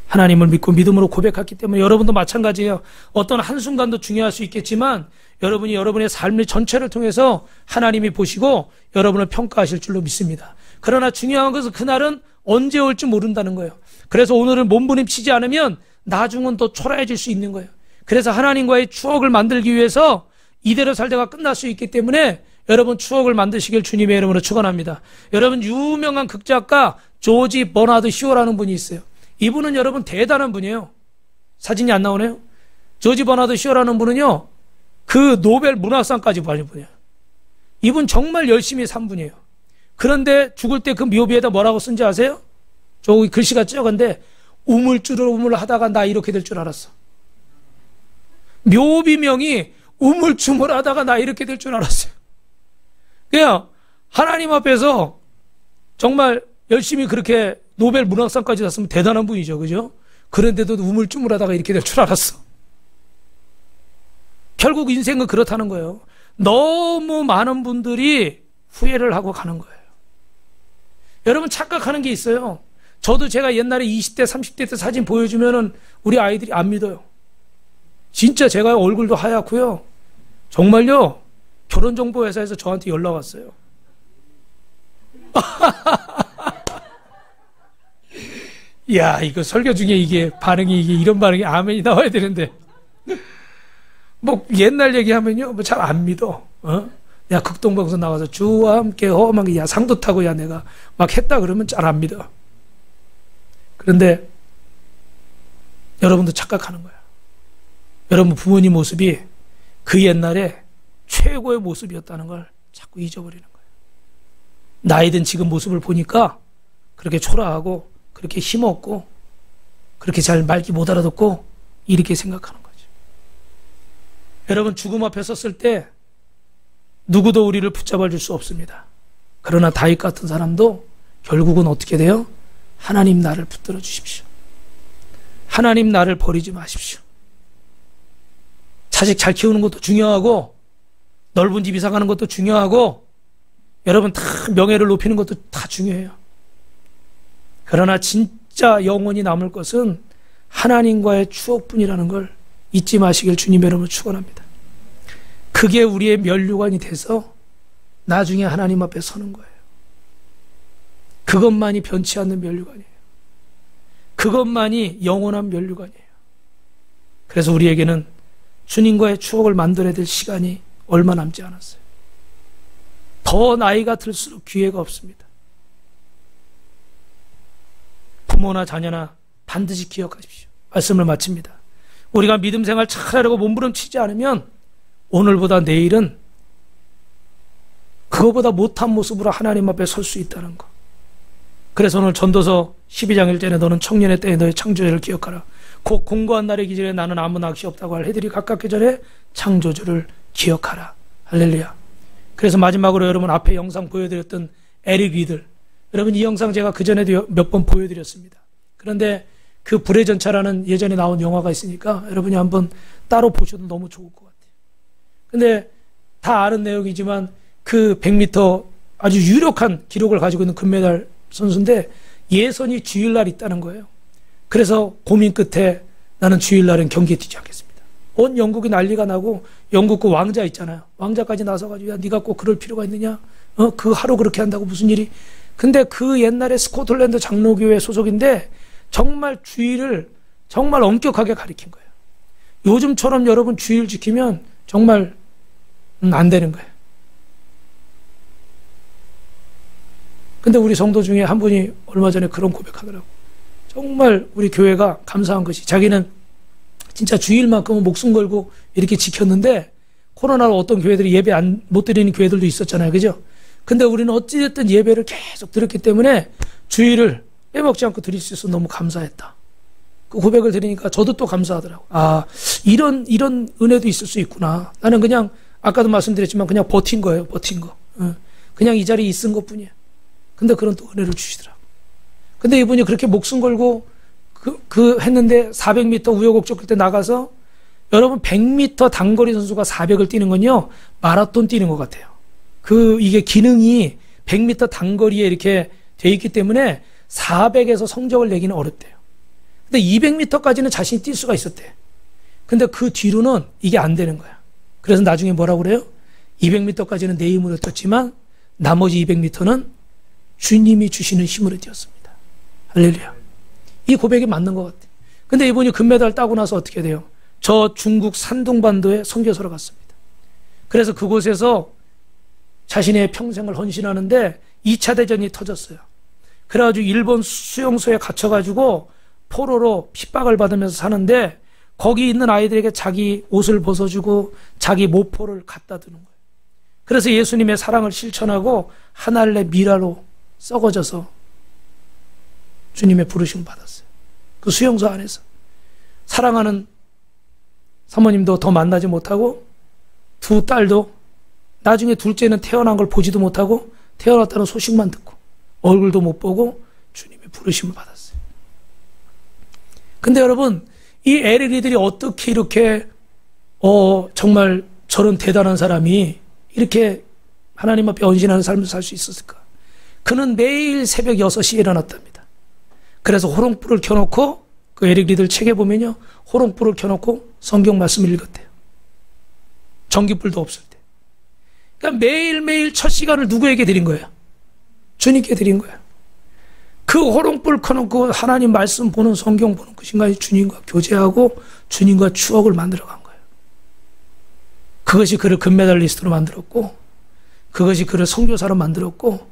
하나님을 믿고 믿음으로 고백했기 때문에 여러분도 마찬가지예요. 어떤 한순간도 중요할 수 있겠지만 여러분이 여러분의 삶의 전체를 통해서 하나님이 보시고 여러분을 평가하실 줄로 믿습니다. 그러나 중요한 것은 그날은 언제 올지 모른다는 거예요. 그래서 오늘은 몸부림치지 않으면 나중은 더 초라해질 수 있는 거예요. 그래서 하나님과의 추억을 만들기 위해서 이대로 살다가 끝날 수 있기 때문에 여러분 추억을 만드시길 주님의 이름으로 축원합니다. 여러분 유명한 극작가 조지 버나드 쇼라는 분이 있어요. 이분은 여러분 대단한 분이에요. 사진이 안 나오네요. 조지 버나드 쇼라는 분은요, 그 노벨 문학상까지 받은 분이에요. 이분 정말 열심히 산 분이에요. 그런데 죽을 때 그 묘비에다 뭐라고 쓴지 아세요? 저기 글씨가 적은데 우물쭈물 하다가 나 이렇게 될 줄 알았어. 묘비명이 우물쭈물 하다가 나 이렇게 될 줄 알았어요. 그냥 하나님 앞에서 정말 열심히 그렇게 노벨 문학상까지 땄으면 대단한 분이죠. 그죠? 그런데도 우물쭈물 하다가 이렇게 될 줄 알았어. 결국 인생은 그렇다는 거예요. 너무 많은 분들이 후회를 하고 가는 거예요. 여러분 착각하는 게 있어요. 저도 제가 옛날에 20대 30대 때 사진 보여주면은 우리 아이들이 안 믿어요. 진짜 제가 얼굴도 하얗고요. 정말요. 결혼정보회사에서 저한테 연락 왔어요. 야, 이거 설교 중에 이게 반응이 이런 반응이 아멘이 나와야 되는데 뭐 옛날 얘기하면요 뭐 잘 안 믿어. 야, 극동방송 나가서 주와 함께 험하게 야 상도 타고 야 내가 막 했다 그러면 잘 안 믿어. 그런데 여러분도 착각하는 거야. 여러분 부모님 모습이 그 옛날에 최고의 모습이었다는 걸 자꾸 잊어버리는 거예요. 나이 든 지금 모습을 보니까 그렇게 초라하고 그렇게 힘없고 그렇게 잘 말귀 못 알아듣고 이렇게 생각하는 거죠. 여러분 죽음 앞에 섰을 때 누구도 우리를 붙잡아 줄 수 없습니다. 그러나 다윗 같은 사람도 결국은 어떻게 돼요? 하나님 나를 붙들어 주십시오. 하나님 나를 버리지 마십시오. 자식 잘 키우는 것도 중요하고 넓은 집 이사 가는 것도 중요하고 여러분 다 명예를 높이는 것도 다 중요해요. 그러나 진짜 영원히 남을 것은 하나님과의 추억뿐이라는 걸 잊지 마시길 주님 여러분 축원합니다. 그게 우리의 면류관이 돼서 나중에 하나님 앞에 서는 거예요. 그것만이 변치 않는 면류관이에요. 그것만이 영원한 면류관이에요. 그래서 우리에게는 주님과의 추억을 만들어야 될 시간이 얼마 남지 않았어요. 더 나이가 들수록 기회가 없습니다. 부모나 자녀나 반드시 기억하십시오. 말씀을 마칩니다. 우리가 믿음 생활 잘하려고 몸부림치지 않으면 오늘보다 내일은 그거보다 못한 모습으로 하나님 앞에 설 수 있다는 것. 그래서 오늘 전도서 12장 1절에 너는 청년의 때에 너의 창조주를 기억하라. 곧 공고한 날의 기절에 나는 아무 낚시 없다고 할 해들이 가깝기 전에 창조주를 기억하라. 할렐루야. 그래서 마지막으로 여러분 앞에 영상 보여드렸던 에릭 위들, 여러분 이 영상 제가 그전에도 몇 번 보여드렸습니다. 그런데 그 불의 전차라는 예전에 나온 영화가 있으니까 여러분이 한번 따로 보셔도 너무 좋을 것 같아요. 근데 다 아는 내용이지만 그 100m 아주 유력한 기록을 가지고 있는 금메달 선수인데 예선이 주일날 있다는 거예요. 그래서 고민 끝에 나는 주일날은 경기에 뛰지 않겠습니다. 온 영국이 난리가 나고 영국 그 왕자 있잖아요. 왕자까지 나서가지고 야 네가 꼭 그럴 필요가 있느냐? 그 하루 그렇게 한다고 무슨 일이? 근데 그 옛날에 스코틀랜드 장로교회 소속인데 정말 주일을 정말 엄격하게 가리킨 거예요. 요즘처럼 여러분 주일 지키면 정말 안 되는 거예요. 근데 우리 성도 중에 한 분이 얼마 전에 그런 고백하더라고. 정말 우리 교회가 감사한 것이 자기는 진짜 주일만큼은 목숨 걸고 이렇게 지켰는데 코로나로 어떤 교회들이 예배 못 드리는 교회들도 있었잖아요. 그죠? 근데 우리는 어찌됐든 예배를 계속 드렸기 때문에 주일을 빼먹지 않고 드릴 수 있어서 너무 감사했다. 그 고백을 들으니까 저도 또 감사하더라고. 아, 이런 은혜도 있을 수 있구나. 나는 그냥 아까도 말씀드렸지만 그냥 버틴 거예요. 버틴 거. 그냥 이 자리에 있은 것 뿐이에요. 근데 그런 또 은혜를 주시더라고. 근데 이분이 그렇게 목숨 걸고 했는데 400m 우여곡절 때 나가서 여러분 100m 단거리 선수가 400을 뛰는 건요 마라톤 뛰는 것 같아요. 이게 기능이 100m 단거리에 이렇게 돼 있기 때문에 400에서 성적을 내기는 어렵대요. 근데 200m까지는 자신이 뛸 수가 있었대. 근데 그 뒤로는 이게 안 되는 거야. 그래서 나중에 뭐라고 그래요? 200m까지는 내 힘으로 뛰었지만 나머지 200m는 주님이 주시는 힘으로 뛰었습니다. 할렐루야. 이 고백이 맞는 것 같아요. 근데 이분이 금메달 따고 나서 어떻게 돼요? 저 중국 산둥반도에 선교사로 갔습니다. 그래서 그곳에서 자신의 평생을 헌신하는데 2차 대전이 터졌어요. 그래가지고 일본 수용소에 갇혀가지고 포로로 핍박을 받으면서 사는데 거기 있는 아이들에게 자기 옷을 벗어주고 자기 모포를 갖다 두는 거예요. 그래서 예수님의 사랑을 실천하고 하늘의 미라로 썩어져서 주님의 부르심을 받았어요. 그 수용소 안에서 사랑하는 사모님도 더 만나지 못하고 두 딸도 나중에 둘째는 태어난 걸 보지도 못하고 태어났다는 소식만 듣고 얼굴도 못 보고 주님의 부르심을 받았어요. 근데 여러분, 이 에릭리들이 어떻게 이렇게 정말 저런 대단한 사람이 이렇게 하나님 앞에 헌신하는 삶을 살 수 있었을까? 그는 매일 새벽 6시에 일어났답니다. 그래서 호롱불을 켜놓고 그 에릭리들 책에 보면요, 호롱불을 켜놓고 성경 말씀을 읽었대요. 전기불도 없을 때. 그러니까 매일매일 첫 시간을 누구에게 드린 거예요? 주님께 드린 거예요. 그 호롱불 켜놓고 하나님 말씀 보는, 성경 보는 그 순간에 주님과 교제하고 주님과 추억을 만들어간 거예요. 그것이 그를 금메달리스트로 만들었고, 그것이 그를 선교사로 만들었고,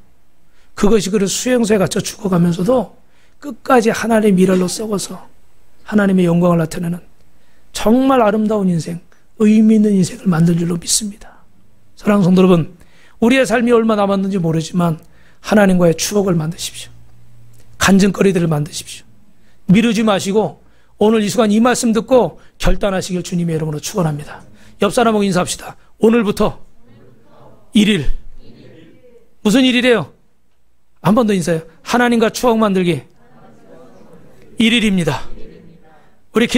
그것이 그를 수용소에 갇혀 죽어가면서도 끝까지 하나님의 미랄로 썩어서 하나님의 영광을 나타내는 정말 아름다운 인생, 의미 있는 인생을 만들 줄로 믿습니다. 사랑하는 성도 여러분, 우리의 삶이 얼마 남았는지 모르지만 하나님과의 추억을 만드십시오. 간증거리들을 만드십시오. 미루지 마시고 오늘 이 순간 이 말씀 듣고 결단하시길 주님의 이름으로 축원합니다. 옆 사람하고 인사합시다. 오늘부터 1일. 무슨 일이래요? 한 번 더 인사해요. 하나님과 추억 만들기 1일입니다. 우리